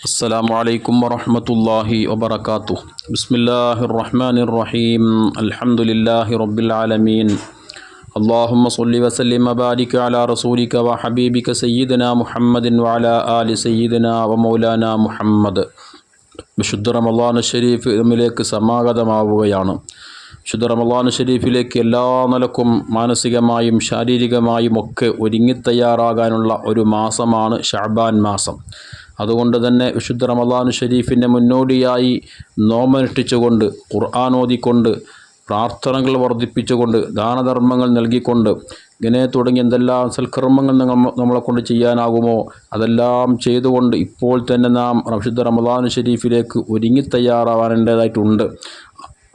السلام عليكم ورحمة الله وبركاته. بسم الله الرحمن الرحيم. الحمد لله رب العالمين. اللهم صل وسلم وبارك على رسولك وحبيبك سيدنا محمد وعلى آل سيدنا ومولانا محمد. വിശുദ്ധ റമളാൻ ഷരീഫ് നമ്മിലേക്ക് സമാഗതമാവുകയാണ്. വിശുദ്ധ റമളാൻ ഷരീഫിലേക്ക് എല്ലാ നിലക്കും മാനസികമായും ശാരീരികമായും ഒക്കെ ഒരുങ്ങിത്തയ്യാറാകാനുള്ള ഒരു മാസമാണ് ശഅബാൻ മാസം. അതുകൊണ്ട് തന്നെ വിശുദ്ധ റമളാൻ ഷരീഫിൻ്റെ മുന്നോടിയായി നോമ്പനുഷ്ഠിച്ചുകൊണ്ട്, ഖുർആൻ ഓതിക്കൊണ്ട്, പ്രാർത്ഥനകൾ വർദ്ധിപ്പിച്ചുകൊണ്ട്, ദാനധർമ്മങ്ങൾ നൽകിക്കൊണ്ട്, ഇങ്ങനെ തുടങ്ങി എന്തെല്ലാം സൽക്കർമ്മങ്ങൾ നമ്മളെ കൊണ്ട് ചെയ്യാനാകുമോ അതെല്ലാം ചെയ്തുകൊണ്ട് ഇപ്പോൾ തന്നെ നാം വിശുദ്ധ റമളാൻ ഷരീഫിലേക്ക് ഒരുങ്ങിത്തയ്യാറാവാനേണ്ടതായിട്ടുണ്ട്.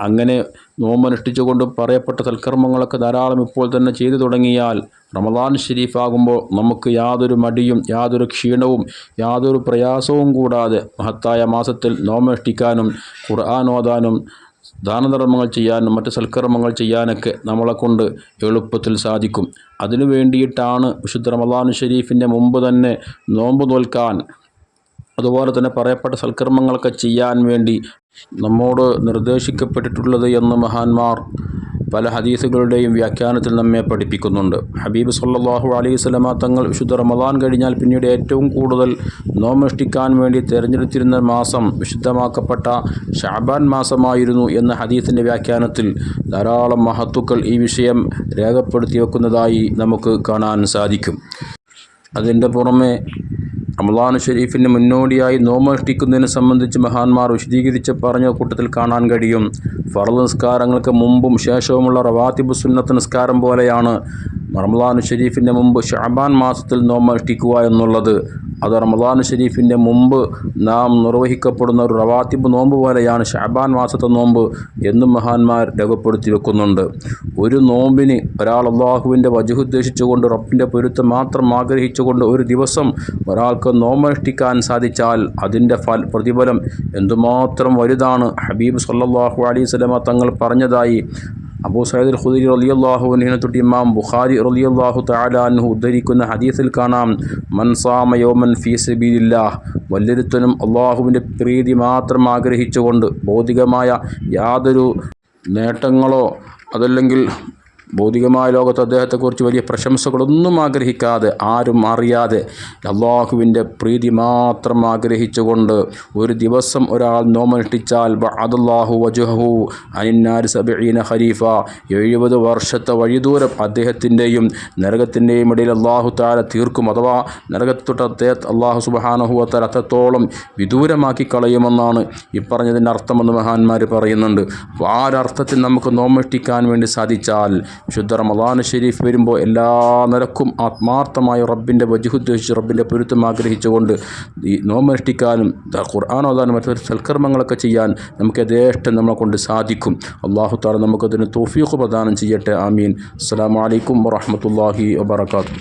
അങ്ങനെ നോമ്പനുഷ്ഠിച്ചുകൊണ്ട് പറയപ്പെട്ട സൽക്കർമ്മങ്ങളൊക്കെ ധാരാളം ഇപ്പോൾ തന്നെ ചെയ്തു തുടങ്ങിയാൽ റമളാൻ ഷരീഫാകുമ്പോൾ നമുക്ക് യാതൊരു മടിയും യാതൊരു ക്ഷീണവും യാതൊരു പ്രയാസവും കൂടാതെ മഹത്തായ മാസത്തിൽ നോമ്പനുഷ്ഠിക്കാനും ഖുർആൻ ഓതാനും ദാനധർമ്മങ്ങൾ ചെയ്യാനും മറ്റ് സൽക്കർമ്മങ്ങൾ ചെയ്യാനൊക്കെ നമ്മളെക്കൊണ്ട് എളുപ്പത്തിൽ സാധിക്കും. അതിനു വേണ്ടിയിട്ടാണ് വിശുദ്ധ റമളാൻ ഷരീഫിൻ്റെ മുമ്പ് തന്നെ നോമ്പ് നോൽക്കാൻ, അതുപോലെ തന്നെ പറയപ്പെട്ട സൽക്കർമ്മങ്ങളൊക്കെ ചെയ്യാൻ വേണ്ടി നമ്മോട് നിർദ്ദേശിക്കപ്പെട്ടിട്ടുള്ളത് എന്ന് മഹാന്മാർ പല ഹദീസുകളുടെയും വ്യാഖ്യാനത്തിൽ നമ്മെ പഠിപ്പിക്കുന്നുണ്ട്. ഹബീബ് സല്ലല്ലാഹു അലൈഹി വസല്ലമ തങ്ങൾ വിശുദ്ധ റമളാൻ കഴിഞ്ഞാൽ പിന്നീട് ഏറ്റവും കൂടുതൽ നോമ്പനുഷ്ഠിക്കാൻ വേണ്ടി തിരഞ്ഞെടുത്തിരുന്ന മാസം വിശുദ്ധമാക്കപ്പെട്ട ശഅബാൻ മാസമായിരുന്നു എന്ന ഹദീസിൻ്റെ വ്യാഖ്യാനത്തിൽ ധാരാളം മഹത്തുക്കൾ ഈ വിഷയം രേഖപ്പെടുത്തി വെക്കുന്നതായി നമുക്ക് കാണാൻ സാധിക്കും. അതിൻ്റെ പുറമെ റമളാൻ ഷരീഫിന് മുന്നോടിയായി നോമ്പനുഷ്ഠിക്കുന്നതിനെ സംബന്ധിച്ച് മഹാന്മാർ വിശദീകരിച്ച് പറഞ്ഞ കൂട്ടത്തിൽ കാണാൻ കഴിയും. ഫർള് നിസ്കാരങ്ങൾക്ക് മുമ്പും ശേഷവുമുള്ള റവാത്തിബ് സുന്നത്ത് നിസ്കാരം പോലെയാണ് റമളാൻ ഷരീഫിൻ്റെ മുമ്പ് ശഅബാൻ മാസത്തിൽ നോമ്പനുഷ്ഠിക്കുക എന്നുള്ളത്. അത് റമളാൻ ഷരീഫിൻ്റെ മുമ്പ് നാം നിർവഹിക്കപ്പെടുന്ന ഒരു റവാത്തിബ് നോമ്പ് പോലെയാണ് ശഅബാൻ മാസത്തെ നോമ്പ് എന്നും മഹാന്മാർ രേഖപ്പെടുത്തി വെക്കുന്നുണ്ട്. ഒരു നോമ്പിന് ഒരാൾ അള്ളാഹുവിൻ്റെ വജ്ഹ് ഉദ്ദേശിച്ചുകൊണ്ട്, റബ്ബിൻ്റെ പൊരുത്തം മാത്രം ആഗ്രഹിച്ചുകൊണ്ട് ഒരു ദിവസം ഒരാൾക്ക് നോമ്പനുഷ്ഠിക്കാൻ സാധിച്ചാൽ അതിൻ്റെ പ്രതിഫലം എന്തുമാത്രം വലുതാണ്. ഹബീബ് സല്ലല്ലാഹു അലൈഹി വസല്ലമ തങ്ങൾ പറഞ്ഞതായി അബൂ സഈദ് അൽ ഖുദരി റളിയല്ലാഹു അൻഹു തൊട്ട് ഇമാം ബുഖാരി റളിയല്ലാഹു തആല അൻഹു ഉദ്ധരിക്കുന്ന ഹദീസിൽ കാണാം, മൻ സാമ യൗമൻ ഫീ സബീലില്ലാഹ്, വല്ലൊരുത്തനും അള്ളാഹുവിൻ്റെ പ്രീതി മാത്രം ആഗ്രഹിച്ചുകൊണ്ട് ഭൗതികമായ യാതൊരു നേട്ടങ്ങളോ അതല്ലെങ്കിൽ ഭൗതികമായ ലോകത്ത് അദ്ദേഹത്തെക്കുറിച്ച് വലിയ പ്രശംസകളൊന്നും ആഗ്രഹിക്കാതെ, ആരും അറിയാതെ അള്ളാഹുവിൻ്റെ പ്രീതി മാത്രം ആഗ്രഹിച്ചുകൊണ്ട് ഒരു ദിവസം ഒരാൾ നോമ്പനുഷ്ഠിച്ചാൽ ബഅദല്ലാഹു വജ്ഹഹു അനിന്നാരി 70 ഖരീഫ, 70 വർഷത്തെ വഴിദൂരം അദ്ദേഹത്തിൻ്റെയും നരകത്തിൻ്റെയും ഇടയിൽ അള്ളാഹു തആല തീർക്കും. അഥവാ നരകത്തൊട്ട് അദ്ദേഹത്തെ അള്ളാഹു സുബ്ഹാനഹു വ തആല അത്രത്തോളം വിദൂരമാക്കി കളയുമെന്നാണ് ഈ പറഞ്ഞതിൻ്റെ അർത്ഥമെന്ന് മഹാന്മാർ പറയുന്നുണ്ട്. അപ്പോൾ ആ ഒരർത്ഥത്തിൽ നമുക്ക് നോമ്പനുഷ്ഠിക്കാൻ വേണ്ടി സാധിച്ചാൽ വിശുദ്ധ റമളാൻ ഷരീഫ് വരുമ്പോൾ എല്ലാ നിലക്കും ആത്മാർത്ഥമായ റബ്ബിൻ്റെ വജ്ഹ് ഉദ്ദേശിച്ച് റബ്ബിൻ്റെ പൊരുത്തം ആഗ്രഹിച്ചുകൊണ്ട് ഈ നോമ്പനുഷ്ഠിക്കാനും ഖുർആൻ ഓതാനും മറ്റു സൽക്കർമ്മങ്ങളൊക്കെ ചെയ്യാൻ നമുക്ക് യഥേഷ്ടം നമ്മളെ കൊണ്ട് സാധിക്കും. അല്ലാഹു തആല നമുക്കതിന് തൗഫീഖ് പ്രദാനം ചെയ്യട്ടെ. ആമീൻ. അസ്സലാമു അലൈക്കും വറഹ്മത്തുള്ളാഹി വബറകാതുഹു.